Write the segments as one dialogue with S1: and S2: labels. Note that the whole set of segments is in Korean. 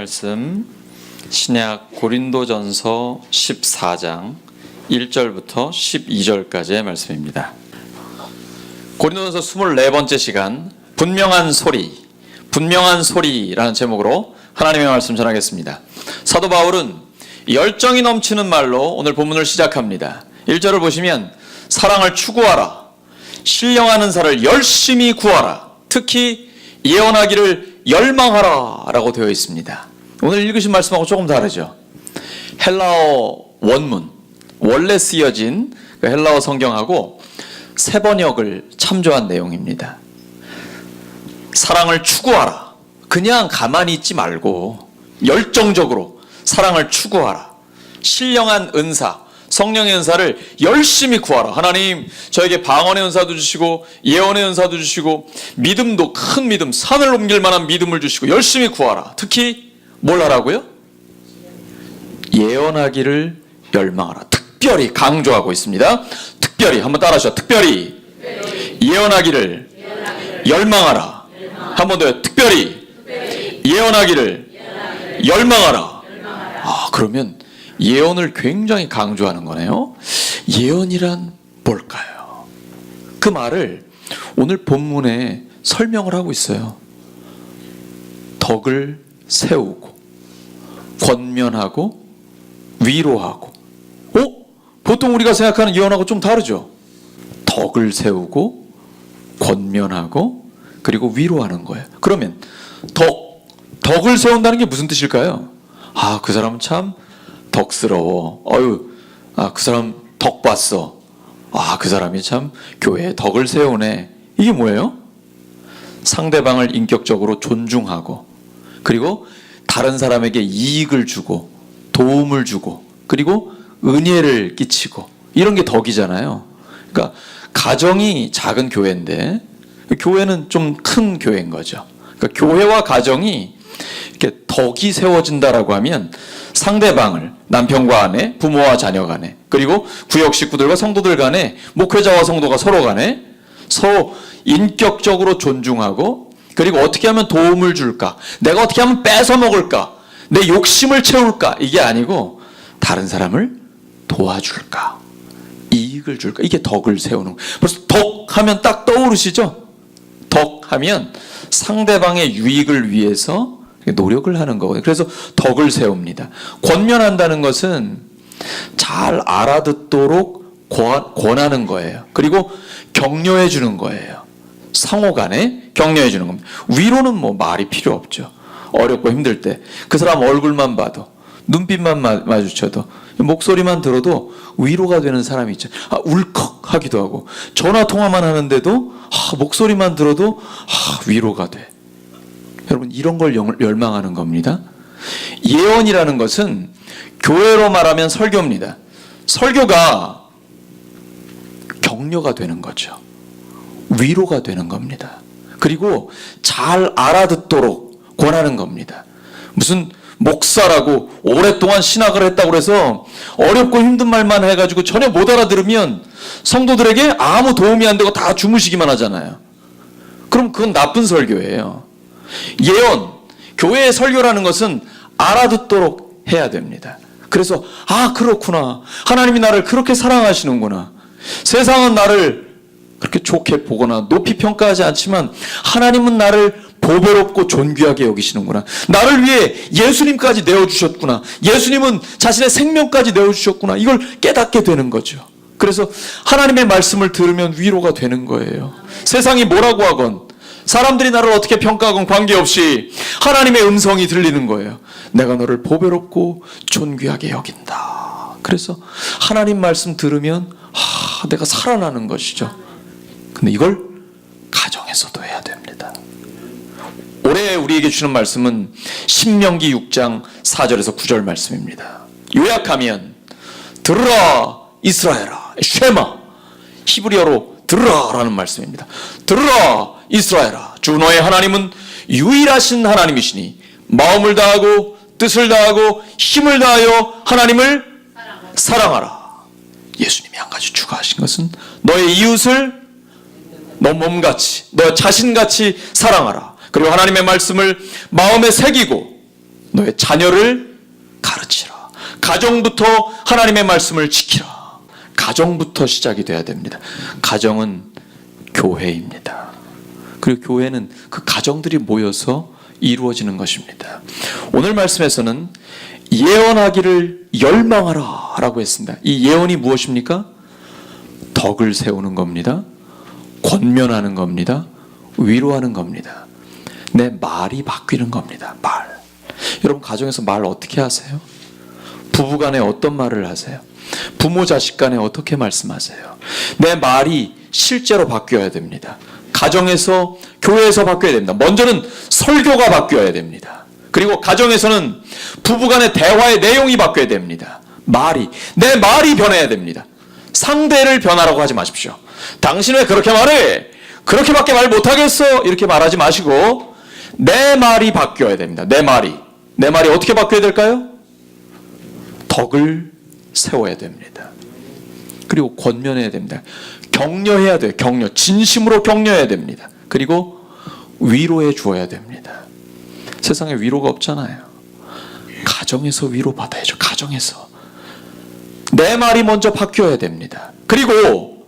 S1: 말씀 신약 고린도전서 14장 1절부터 12절까지의 말씀입니다. 고린도전서 24번째 시간 분명한 소리라는 제목으로 하나님의 말씀 전하겠습니다. 사도 바울은 열정이 넘치는 말로 오늘 본문을 시작합니다. 1절을 보시면 사랑을 추구하라, 신령한 은사를 열심히 구하라, 특히 예언하기를 열망하라 라고 되어 있습니다. 오늘 읽으신 말씀하고 조금 다르죠. 헬라어 원문, 원래 쓰여진 헬라어 성경하고 새 번역을 참조한 내용입니다. 사랑을 추구하라, 그냥 가만히 있지 말고 열정적으로 사랑을 추구하라. 신령한 은사, 성령의 은사를 열심히 구하라. 하나님 저에게 방언의 은사도 주시고 예언의 은사도 주시고 믿음도, 큰 믿음, 산을 옮길 만한 믿음을 주시고 열심히 구하라. 특히 뭘 하라고요? 예언하기를 열망하라. 특별히 강조하고 있습니다. 특별히 한번 따라하시죠. 특별히 예언하기를 열망하라. 한 번 더요. 특별히 예언하기를 열망하라. 그러면 예언을 굉장히 강조하는 거네요. 예언이란 뭘까요? 그 말을 오늘 본문에 설명을 하고 있어요. 덕을 세우고 권면하고 위로하고. 보통 우리가 생각하는 예언하고 좀 다르죠. 덕을 세우고 권면하고 그리고 위로하는 거예요. 그러면 덕을 세운다는 게 무슨 뜻일까요? 그 사람은 참 덕스러워. 그 사람 덕 봤어. 그 사람이 참 교회에 덕을 세우네. 이게 뭐예요? 상대방을 인격적으로 존중하고 그리고 다른 사람에게 이익을 주고 도움을 주고 그리고 은혜를 끼치고 이런 게 덕이잖아요. 그러니까 가정이 작은 교회인데 교회는 좀 큰 교회인 거죠. 그러니까 교회와 가정이 이렇게 덕이 세워진다라고 하면 상대방을 남편과 아내, 부모와 자녀 간에 그리고 구역 식구들과 성도들 간에 목회자와 성도가 서로 간에 서로 인격적으로 존중하고 그리고 어떻게 하면 도움을 줄까? 내가 어떻게 하면 뺏어 먹을까? 내 욕심을 채울까? 이게 아니고 다른 사람을 도와줄까? 이익을 줄까? 이게 덕을 세우는 거예요. 벌써 덕하면 딱 떠오르시죠? 덕하면 상대방의 유익을 위해서 노력을 하는 거거든요. 그래서 덕을 세웁니다. 권면한다는 것은 잘 알아듣도록 권하는 거예요. 그리고 격려해 주는 거예요. 상호 간에 격려해 주는 겁니다. 위로는 말이 필요 없죠. 어렵고 힘들 때 그 사람 얼굴만 봐도 눈빛만 마주쳐도 목소리만 들어도 위로가 되는 사람이 있죠. 울컥하기도 하고 전화 통화만 하는데도 목소리만 들어도 위로가 돼. 여러분 이런 걸 열망하는 겁니다. 예언이라는 것은 교회로 말하면 설교입니다. 설교가 격려가 되는 거죠. 위로가 되는 겁니다. 그리고 잘 알아듣도록 권하는 겁니다. 무슨 목사라고 오랫동안 신학을 했다고 해서 어렵고 힘든 말만 해가지고 전혀 못 알아들으면 성도들에게 아무 도움이 안 되고 다 주무시기만 하잖아요. 그럼 그건 나쁜 설교예요. 예언, 교회의 설교라는 것은 알아듣도록 해야 됩니다. 그래서 그렇구나. 하나님이 나를 그렇게 사랑하시는구나. 세상은 나를 그렇게 좋게 보거나 높이 평가하지 않지만 하나님은 나를 보배롭고 존귀하게 여기시는구나. 나를 위해 예수님까지 내어주셨구나. 예수님은 자신의 생명까지 내어주셨구나. 이걸 깨닫게 되는 거죠. 그래서 하나님의 말씀을 들으면 위로가 되는 거예요. 세상이 뭐라고 하건 사람들이 나를 어떻게 평가하건 관계없이 하나님의 음성이 들리는 거예요. 내가 너를 보배롭고 존귀하게 여긴다. 그래서 하나님 말씀 들으면 내가 살아나는 것이죠. 근데 이걸 가정에서도 해야 됩니다. 올해 우리에게 주는 말씀은 신명기 6장 4절에서 9절 말씀입니다. 요약하면 들으라 이스라엘아, 쉐마, 히브리어로 들으라라는 말씀입니다. 들으라 이스라엘아, 주 너의 하나님은 유일하신 하나님이시니 마음을 다하고 뜻을 다하고 힘을 다하여 하나님을 사랑하라. 예수님이 한 가지 추가하신 것은 너의 이웃을 너 몸같이, 너 자신같이 사랑하라. 그리고 하나님의 말씀을 마음에 새기고 너의 자녀를 가르치라. 가정부터 하나님의 말씀을 지키라. 가정부터 시작이 돼야 됩니다. 가정은 교회입니다. 그리고 교회는 그 가정들이 모여서 이루어지는 것입니다. 오늘 말씀에서는 예언하기를 열망하라 라고 했습니다. 이 예언이 무엇입니까? 덕을 세우는 겁니다. 권면하는 겁니다. 위로하는 겁니다. 내 말이 바뀌는 겁니다. 말. 여러분 가정에서 말 어떻게 하세요? 부부간에 어떤 말을 하세요? 부모 자식 간에 어떻게 말씀하세요? 내 말이 실제로 바뀌어야 됩니다. 가정에서 교회에서 바뀌어야 됩니다. 먼저는 설교가 바뀌어야 됩니다. 그리고 가정에서는 부부간의 대화의 내용이 바뀌어야 됩니다. 내 말이 변해야 됩니다. 상대를 변하라고 하지 마십시오. 당신 왜 그렇게 말해? 그렇게밖에 말 못하겠어? 이렇게 말하지 마시고 내 말이 바뀌어야 됩니다. 내 말이 어떻게 바뀌어야 될까요? 덕을 세워야 됩니다. 그리고 권면해야 됩니다. 격려해야 돼요. 진심으로 격려해야 됩니다. 그리고 위로해 주어야 됩니다. 세상에 위로가 없잖아요. 가정에서 위로받아야죠. 가정에서. 내 말이 먼저 바뀌어야 됩니다. 그리고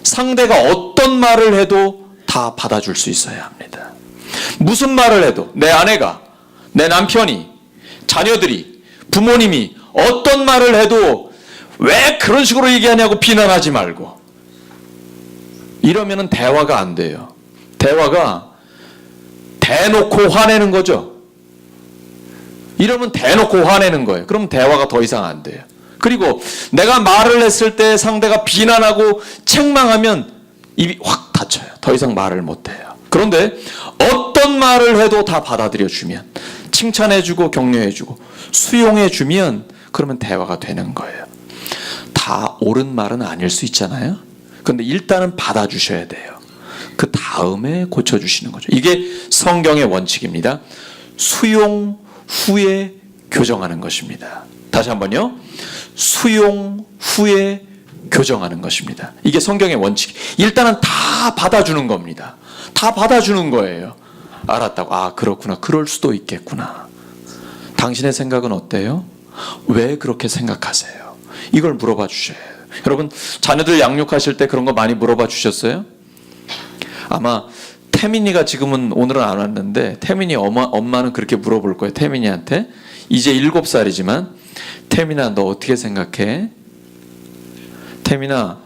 S1: 상대가 어떤 말을 해도 다 받아줄 수 있어야 합니다. 무슨 말을 해도 내 아내가, 내 남편이, 자녀들이, 부모님이 어떤 말을 해도 왜 그런 식으로 얘기하냐고 비난하지 말고. 이러면은 대화가 안 돼요. 대화가 대놓고 화내는 거죠. 이러면 대놓고 화내는 거예요. 그럼 대화가 더 이상 안 돼요. 그리고 내가 말을 했을 때 상대가 비난하고 책망하면 입이 확 닫혀요. 더 이상 말을 못 해요. 그런데 어떤 말을 해도 다 받아들여주면, 칭찬해주고 격려해주고 수용해주면 그러면 대화가 되는 거예요. 다 옳은 말은 아닐 수 있잖아요. 그런데 일단은 받아주셔야 돼요. 그 다음에 고쳐주시는 거죠. 이게 성경의 원칙입니다. 수용 후에 교정하는 것입니다. 다시 한번요. 수용 후에 교정하는 것입니다. 이게 성경의 원칙. 일단은 다 받아주는 겁니다. 다 받아주는 거예요. 알았다고. 아, 그렇구나. 그럴 수도 있겠구나. 당신의 생각은 어때요? 왜 그렇게 생각하세요? 이걸 물어봐 주셔야 해요. 여러분, 자녀들 양육하실 때 그런 거 많이 물어봐 주셨어요? 아마 태민이가 지금은 오늘은 안 왔는데 태민이 엄마는 그렇게 물어볼 거예요. 태민이한테. 이제 7살이지만 태민아, 너 어떻게 생각해? 태민아,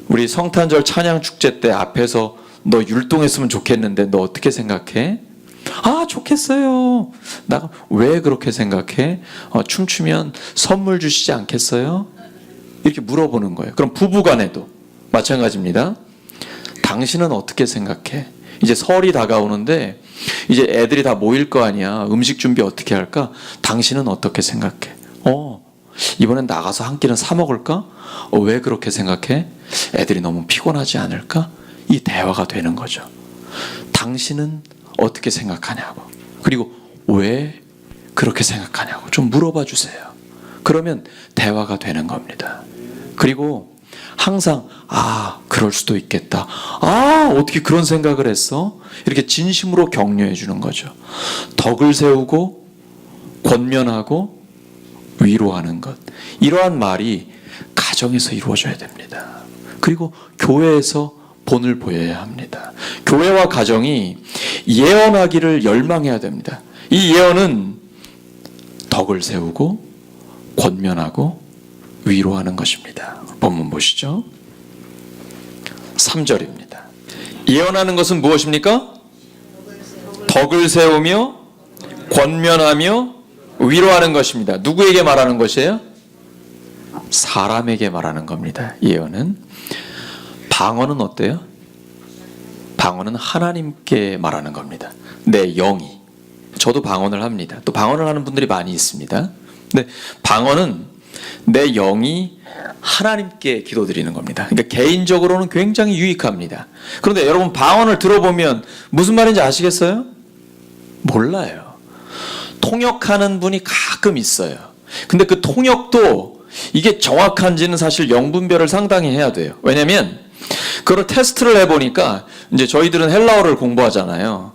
S1: 우리 성탄절 찬양 축제 때 앞에서 너 율동했으면 좋겠는데 너 어떻게 생각해? 아, 좋겠어요. 나 왜 그렇게 생각해? 춤추면 선물 주시지 않겠어요? 이렇게 물어보는 거예요. 그럼 부부간에도 마찬가지입니다. 당신은 어떻게 생각해? 이제 설이 다가오는데 이제 애들이 다 모일 거 아니야. 음식 준비 어떻게 할까? 당신은 어떻게 생각해? 이번엔 나가서 한 끼는 사 먹을까? 왜 그렇게 생각해? 애들이 너무 피곤하지 않을까? 이 대화가 되는 거죠. 당신은 어떻게 생각하냐고. 그리고 왜 그렇게 생각하냐고 좀 물어봐 주세요. 그러면 대화가 되는 겁니다. 그리고 항상 그럴 수도 있겠다. 어떻게 그런 생각을 했어? 이렇게 진심으로 격려해 주는 거죠. 덕을 세우고 권면하고 위로하는 것. 이러한 말이 가정에서 이루어져야 됩니다. 그리고 교회에서 본을 보여야 합니다. 교회와 가정이 예언하기를 열망해야 됩니다. 이 예언은 덕을 세우고 권면하고 위로하는 것입니다. 본문 보시죠. 3절입니다. 예언하는 것은 무엇입니까? 덕을 세우며 권면하며 위로하는 것입니다. 누구에게 말하는 것이에요? 사람에게 말하는 겁니다. 예언은. 방언은 어때요? 방언은 하나님께 말하는 겁니다. 내 영이. 저도 방언을 합니다. 또 방언을 하는 분들이 많이 있습니다. 근데 방언은 내 영이 하나님께 기도드리는 겁니다. 그러니까 개인적으로는 굉장히 유익합니다. 그런데 여러분 방언을 들어보면 무슨 말인지 아시겠어요? 몰라요. 통역하는 분이 가끔 있어요. 근데 그 통역도 이게 정확한지는 사실 영분별을 상당히 해야 돼요. 왜냐면 그걸 테스트를 해보니까 이제 저희들은 헬라어를 공부하잖아요.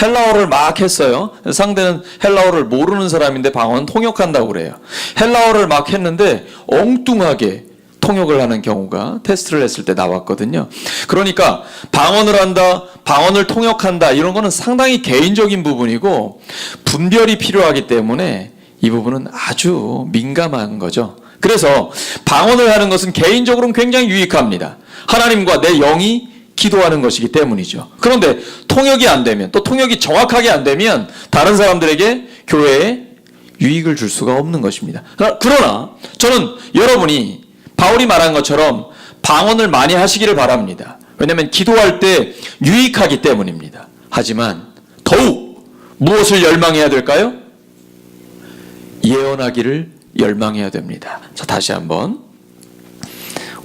S1: 헬라어를 막 했어요. 상대는 헬라어를 모르는 사람인데 방언은 통역한다고 그래요. 헬라어를 막 했는데 엉뚱하게 통역을 하는 경우가 테스트를 했을 때 나왔거든요. 그러니까 방언을 한다, 방언을 통역한다 이런 거는 상당히 개인적인 부분이고 분별이 필요하기 때문에 이 부분은 아주 민감한 거죠. 그래서 방언을 하는 것은 개인적으로는 굉장히 유익합니다. 하나님과 내 영이 기도하는 것이기 때문이죠. 그런데 통역이 안 되면, 또 통역이 정확하게 안 되면 다른 사람들에게 교회에 유익을 줄 수가 없는 것입니다. 그러나 저는 여러분이 바울이 말한 것처럼 방언을 많이 하시기를 바랍니다. 왜냐하면 기도할 때 유익하기 때문입니다. 하지만 더욱 무엇을 열망해야 될까요? 예언하기를 열망해야 됩니다. 자, 다시 한번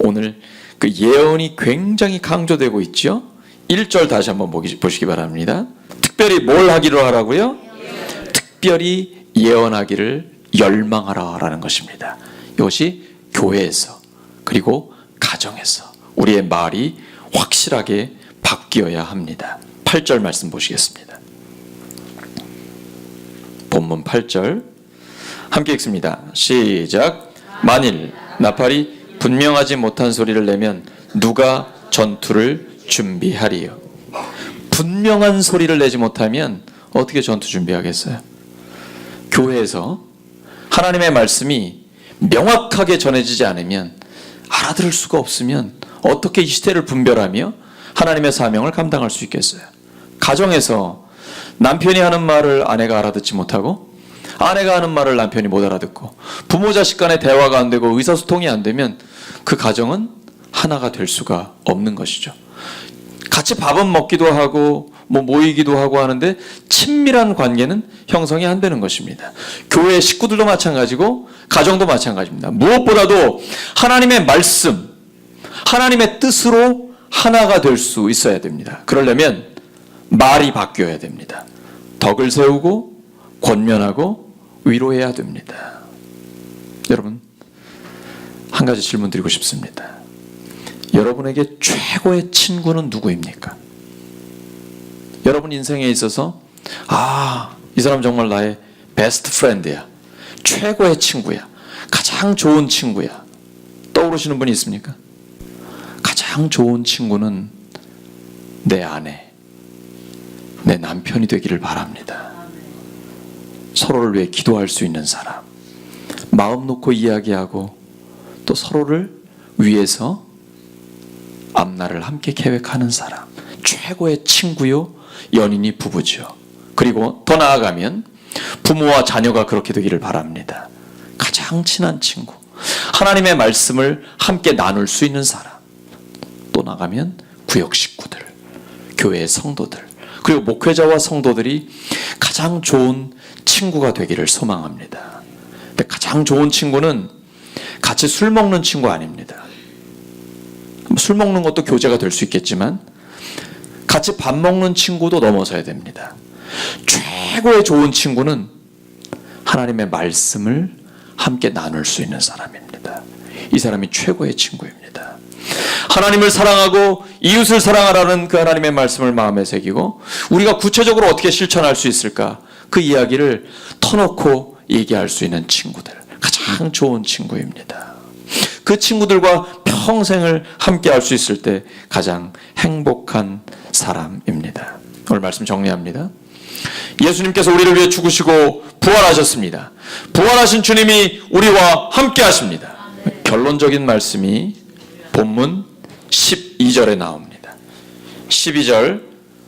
S1: 오늘 그 예언이 굉장히 강조되고 있죠. 1절 다시 한번 보시기 바랍니다. 특별히 뭘 하기로 하라고요? 특별히 예언하기를 열망하라라는 것입니다. 이것이 교회에서 그리고 가정에서 우리의 말이 확실하게 바뀌어야 합니다. 8절 말씀 보시겠습니다. 본문 8절 함께 읽습니다. 시작. 만일 나팔이 분명하지 못한 소리를 내면 누가 전투를 준비하리요? 분명한 소리를 내지 못하면 어떻게 전투 준비하겠어요? 교회에서 하나님의 말씀이 명확하게 전해지지 않으면, 알아들을 수가 없으면 어떻게 이 시대를 분별하며 하나님의 사명을 감당할 수 있겠어요? 가정에서 남편이 하는 말을 아내가 알아듣지 못하고 아내가 하는 말을 남편이 못 알아듣고 부모 자식 간의 대화가 안 되고 의사소통이 안 되면 그 가정은 하나가 될 수가 없는 것이죠. 같이 밥은 먹기도 하고 모이기도 하고 하는데 친밀한 관계는 형성이 안 되는 것입니다. 교회 식구들도 마찬가지고 가정도 마찬가지입니다. 무엇보다도 하나님의 말씀, 하나님의 뜻으로 하나가 될 수 있어야 됩니다. 그러려면 말이 바뀌어야 됩니다. 덕을 세우고 권면하고 위로해야 됩니다. 여러분, 한 가지 질문 드리고 싶습니다. 여러분에게 최고의 친구는 누구입니까? 여러분 인생에 있어서 이 사람 정말 나의 베스트 프렌드야, 최고의 친구야, 가장 좋은 친구야, 떠오르시는 분이 있습니까? 가장 좋은 친구는 내 아내, 내 남편이 되기를 바랍니다. 서로를 위해 기도할 수 있는 사람, 마음 놓고 이야기하고 또 서로를 위해서 앞날을 함께 계획하는 사람, 최고의 친구요 연인이 부부죠. 그리고 더 나아가면 부모와 자녀가 그렇게 되기를 바랍니다. 가장 친한 친구, 하나님의 말씀을 함께 나눌 수 있는 사람, 또 나가면 구역 식구들, 교회의 성도들, 그리고 목회자와 성도들이 가장 좋은 친구가 되기를 소망합니다. 근데 가장 좋은 친구는 같이 술 먹는 친구 아닙니다. 술 먹는 것도 교제가 될 수 있겠지만 같이 밥 먹는 친구도 넘어서야 됩니다. 최고의 좋은 친구는 하나님의 말씀을 함께 나눌 수 있는 사람입니다. 이 사람이 최고의 친구입니다. 하나님을 사랑하고 이웃을 사랑하라는 그 하나님의 말씀을 마음에 새기고 우리가 구체적으로 어떻게 실천할 수 있을까, 그 이야기를 터놓고 얘기할 수 있는 친구들, 가장 좋은 친구입니다. 그 친구들과 평생을 함께 할 수 있을 때 가장 행복한 사람입니다. 오늘 말씀 정리합니다. 예수님께서 우리를 위해 죽으시고 부활하셨습니다. 부활하신 주님이 우리와 함께 하십니다. 결론적인 말씀이 본문 12절에 나옵니다. 12절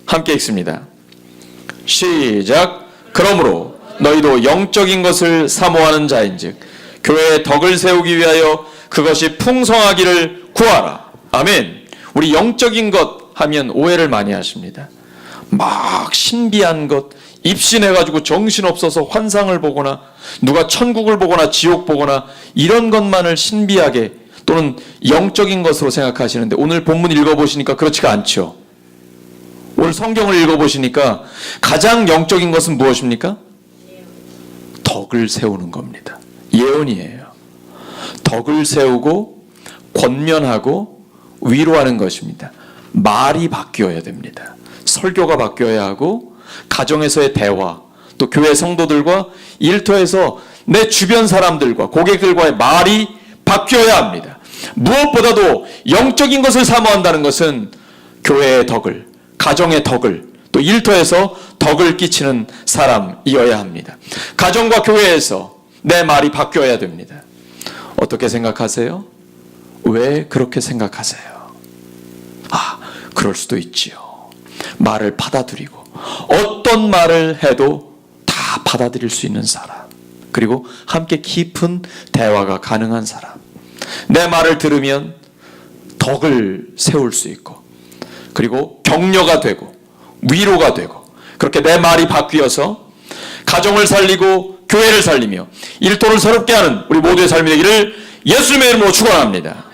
S1: 함께 읽습니다. 시작. 그러므로 너희도 영적인 것을 사모하는 자인즉 교회의 덕을 세우기 위하여 그것이 풍성하기를 구하라. 아멘. 우리 영적인 것 하면 오해를 많이 하십니다. 막 신비한 것, 입신해가지고 정신없어서 환상을 보거나 누가 천국을 보거나 지옥 보거나 이런 것만을 신비하게 또는 영적인 것으로 생각하시는데 오늘 본문 읽어보시니까 그렇지가 않죠. 오늘 성경을 읽어보시니까 가장 영적인 것은 무엇입니까? 덕을 세우는 겁니다. 예언이에요. 덕을 세우고 권면하고 위로하는 것입니다. 말이 바뀌어야 됩니다. 설교가 바뀌어야 하고 가정에서의 대화, 또 교회 성도들과 일터에서 내 주변 사람들과 고객들과의 말이 바뀌어야 합니다. 무엇보다도 영적인 것을 사모한다는 것은 교회의 덕을, 가정의 덕을, 또 일터에서 덕을 끼치는 사람이어야 합니다. 가정과 교회에서 내 말이 바뀌어야 됩니다. 어떻게 생각하세요? 왜 그렇게 생각하세요? 그럴 수도 있지요. 말을 받아들이고 어떤 말을 해도 다 받아들일 수 있는 사람, 그리고 함께 깊은 대화가 가능한 사람, 내 말을 들으면 덕을 세울 수 있고, 그리고 격려가 되고 위로가 되고, 그렇게 내 말이 바뀌어서 가정을 살리고 교회를 살리며 일터를 새롭게 하는 우리 모두의 삶이 되기를 예수님의 이름으로 축원합니다.